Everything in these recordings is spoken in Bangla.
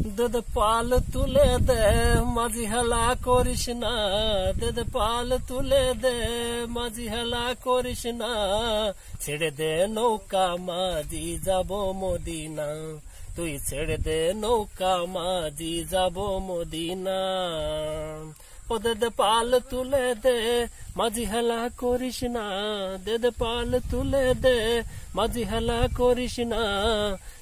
দুধ পাল তুলে দে মাঝি হেলা করিস না, দুধ পাল তুলে দে মাঝি হেলা করিস না, ছেড়ে দে নৌকা মাঝি যাব মদিনা, তুই ছেড়ে দে নৌকা মাঝি যাব মদিনা। ও দে পাল তুলে দে মাঝি হেলা করিস না, দে পাল তুলে দে মাঝি হেলা করিস না,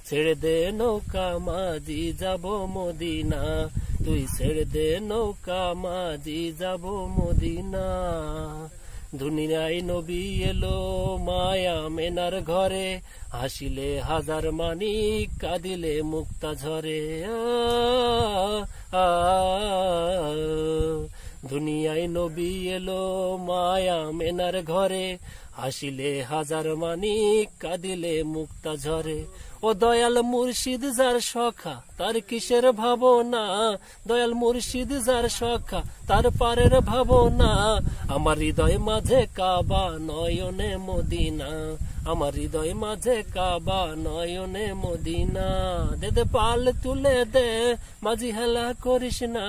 ছেড়ে দে নৌকা মাঝি যাব মদিনা, তুই ছেড়ে দে নৌকা মাঝি যাব মদিনা। দুনিয়ায় নবী এলো মায়া মেনার ঘরে, হাসিলে হাজার মানিক কাঁদিলে মুক্তা ঝরে। দুনিয়ায় নবী এলো মায়া মেনার ঘরে, হাসিলে হাজার মানিক কাঁদিলে মুক্তা ঝরে। ও দয়াল মুর্শিদ যার সখা তার কিসের ভাবনা, দয়াল মুর্শিদ যার সখা তার পারের ভাবনা, আমার হৃদয় মাঝে কাবা নয়নে মদিনা, আমার হৃদয় মাঝে কাবা নয়নে মদিনা। দে পাল তুলে দে মাঝি হেলা করিস না,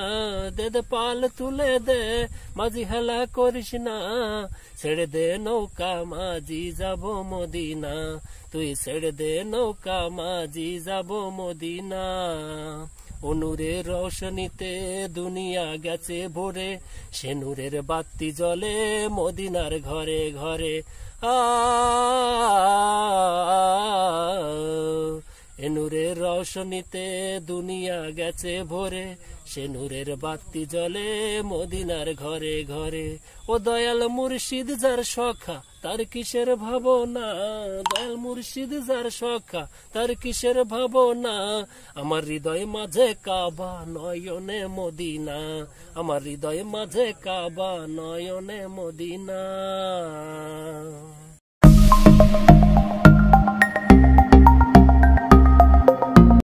দে পাল তুলে দে মাঝি হেলা করিস না, ছেড়ে দে নৌকা মাঝি যাব মদিনা, তুই ছেড়ে দে নৌকা মাঝি যাব মদিনা। ও নূরের রোশনীতে দুনিয়া গেছে ভরে, সে নূরের বাতি জ্বলে মদিনার ঘরে ঘরে। এ নূরের রোশনীতে দুনিয়া গেছে ভরে, সে নূরের বাতি জ্বলে মদিনার ঘরে ঘরে। ও দয়াল মুর্শিদ যার সখা তার কিসের ভাবনা, দয়াল মুর্শিদ যার সখা তার কিসের ভাবনা, আমার হৃদয় মাঝে কাবা নয়নে মদিনা, আমার হৃদয় মাঝে কাবা নয়নে মদিনা।